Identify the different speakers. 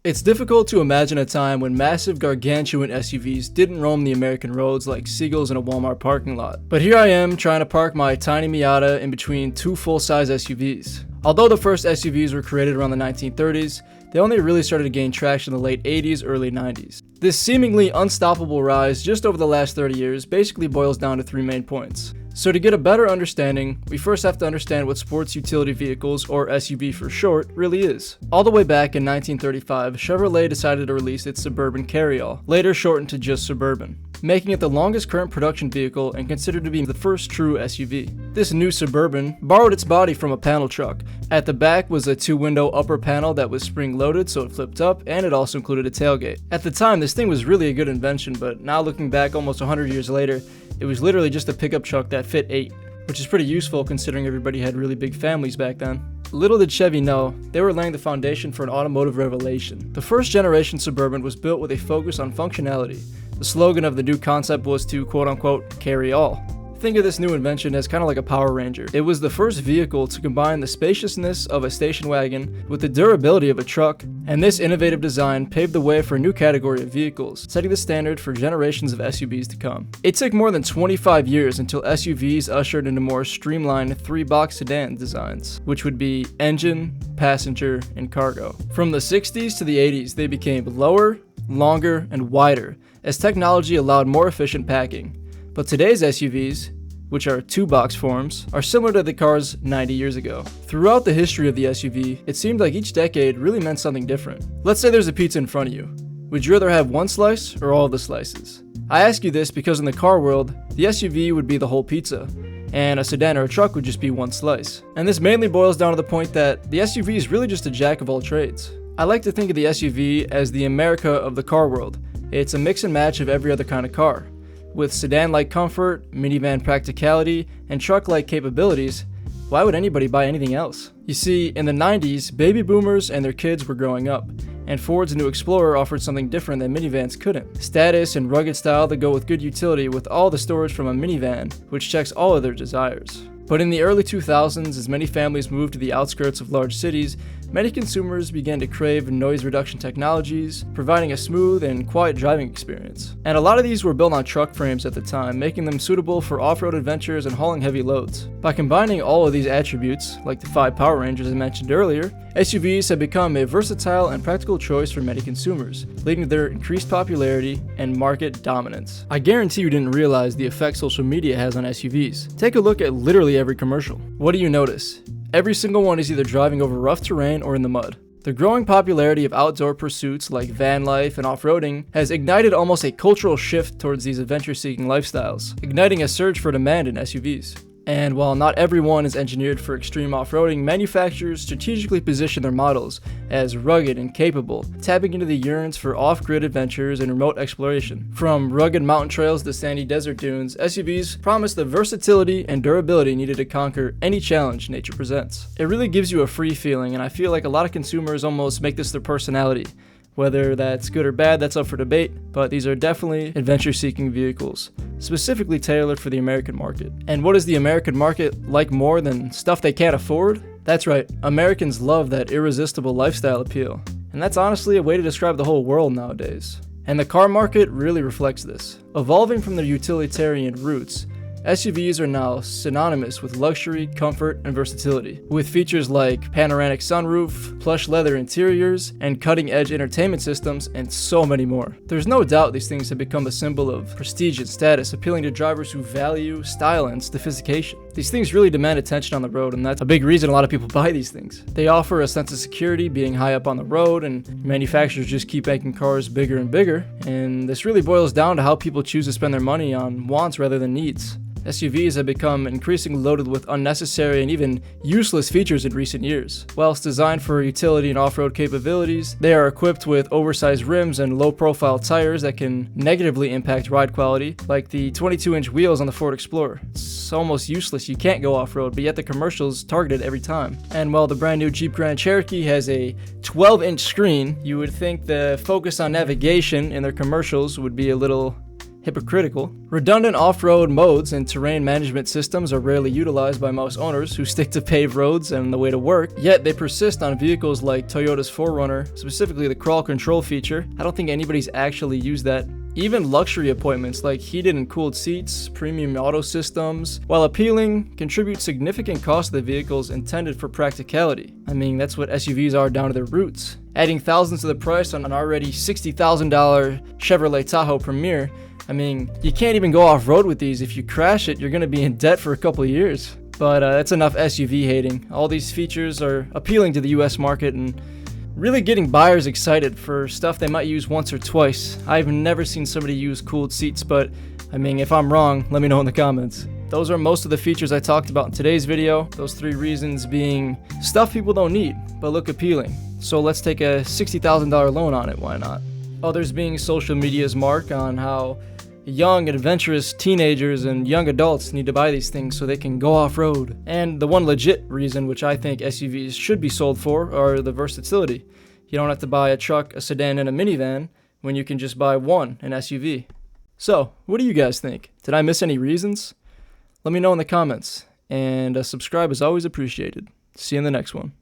Speaker 1: It's difficult to imagine a time when massive gargantuan SUVs didn't roam the American roads like seagulls in a Walmart parking lot. But here I am trying to park my tiny Miata in between two full-size SUVs. Although the first SUVs were created around the 1930s, they only really started to gain traction in the late 80s, early 90s. This seemingly unstoppable rise just over the last 30 years basically boils down to three main points. So to get a better understanding, we first have to understand what sports utility vehicles, or SUV for short, really is. All the way back in 1935, Chevrolet decided to release its Suburban Carryall, later shortened to just Suburban, making it the longest current production vehicle and considered to be the first true SUV. This new Suburban borrowed its body from a panel truck. At the back was a two-window upper panel that was spring-loaded so it flipped up, and it also included a tailgate. At the time, this thing was really a good invention, but now looking back almost 100 years later, it was literally just a pickup truck that fit 8, which is pretty useful considering everybody had really big families back then. Little did Chevy know, they were laying the foundation for an automotive revelation. The first generation Suburban was built with a focus on functionality. The slogan of the new concept was to quote-unquote carry all. Think of this new invention as kind of like a Power Ranger. It was the first vehicle to combine the spaciousness of a station wagon with the durability of a truck, and this innovative design paved the way for a new category of vehicles, setting the standard for generations of SUVs to come. It took more than 25 years until SUVs ushered into more streamlined three-box sedan designs, which would be engine, passenger, and cargo. From the 60s to the 80s, they became lower, longer, and wider, as technology allowed more efficient packing. But today's SUVs, which are two-box forms, are similar to the cars 90 years ago. Throughout the history of the SUV, it seemed like each decade really meant something different. Let's say there's a pizza in front of you. Would you rather have one slice or all the slices? I ask you this because in the car world, the SUV would be the whole pizza, and a sedan or a truck would just be one slice. And this mainly boils down to the point that the SUV is really just a jack of all trades. I like to think of the SUV as the America of the car world. It's a mix and match of every other kind of car. With sedan-like comfort, minivan practicality, and truck-like capabilities, why would anybody buy anything else? You see, in the 90s, baby boomers and their kids were growing up, and Ford's new Explorer offered something different that minivans couldn't. Status and rugged style that go with good utility with all the storage from a minivan, which checks all of their desires. But in the early 2000s, as many families moved to the outskirts of large cities, many consumers began to crave noise reduction technologies, providing a smooth and quiet driving experience. And a lot of these were built on truck frames at the time, making them suitable for off-road adventures and hauling heavy loads. By combining all of these attributes, like the 5 Power Rangers I mentioned earlier, SUVs have become a versatile and practical choice for many consumers, leading to their increased popularity and market dominance. I guarantee you didn't realize the effect social media has on SUVs. Take a look at literally every commercial. What do you notice? Every single one is either driving over rough terrain or in the mud. The growing popularity of outdoor pursuits like van life and off-roading has ignited almost a cultural shift towards these adventure-seeking lifestyles, igniting a surge for demand in SUVs. And while not everyone is engineered for extreme off-roading, manufacturers strategically position their models as rugged and capable, tapping into the yearns for off-grid adventures and remote exploration. From rugged mountain trails to sandy desert dunes, SUVs promise the versatility and durability needed to conquer any challenge nature presents. It really gives you a free feeling, and I feel like a lot of consumers almost make this their personality. Whether that's good or bad, that's up for debate, but these are definitely adventure-seeking vehicles, specifically tailored for the American market. And what is the American market like more than stuff they can't afford? That's right, Americans love that irresistible lifestyle appeal, and that's honestly a way to describe the whole world nowadays. And the car market really reflects this. Evolving from their utilitarian roots, SUVs are now synonymous with luxury, comfort, and versatility, with features like panoramic sunroof, plush leather interiors, and cutting-edge entertainment systems, and so many more. There's no doubt these things have become a symbol of prestige and status, appealing to drivers who value style and sophistication. These things really demand attention on the road, and that's a big reason a lot of people buy these things. They offer a sense of security being high up on the road, and manufacturers just keep making cars bigger and bigger, and this really boils down to how people choose to spend their money on wants rather than needs. SUVs have become increasingly loaded with unnecessary and even useless features in recent years. Whilst designed for utility and off-road capabilities, they are equipped with oversized rims and low-profile tires that can negatively impact ride quality, like the 22-inch wheels on the Ford Explorer. It's almost useless, you can't go off-road, but yet the commercials target it every time. And while the brand new Jeep Grand Cherokee has a 12-inch screen, you would think the focus on navigation in their commercials would be a little hypocritical. Redundant off-road modes and terrain management systems are rarely utilized by most owners who stick to paved roads and the way to work, yet they persist on vehicles like Toyota's 4Runner, specifically the crawl control feature. I don't think anybody's actually used that. Even luxury appointments like heated and cooled seats, premium auto systems, while appealing, contribute significant cost to the vehicles intended for practicality. I mean, that's what SUVs are down to their roots. Adding thousands to the price on an already $60,000 Chevrolet Tahoe Premier, I mean, you can't even go off-road with these. If you crash it, you're going to be in debt for a couple of years. But that's enough SUV hating. All these features are appealing to the US market and really getting buyers excited for stuff they might use once or twice. I've never seen somebody use cooled seats, but I mean, if I'm wrong, let me know in the comments. Those are most of the features I talked about in today's video. Those 3 reasons being stuff people don't need, but look appealing. So let's take a $60,000 loan on it, why not? Others being social media's mark on how young, adventurous teenagers and young adults need to buy these things so they can go off-road. And the one legit reason which I think SUVs should be sold for are the versatility. You don't have to buy a truck, a sedan, and a minivan when you can just buy one, an SUV. So, what do you guys think? Did I miss any reasons? Let me know in the comments, and a subscribe is always appreciated. See you in the next one.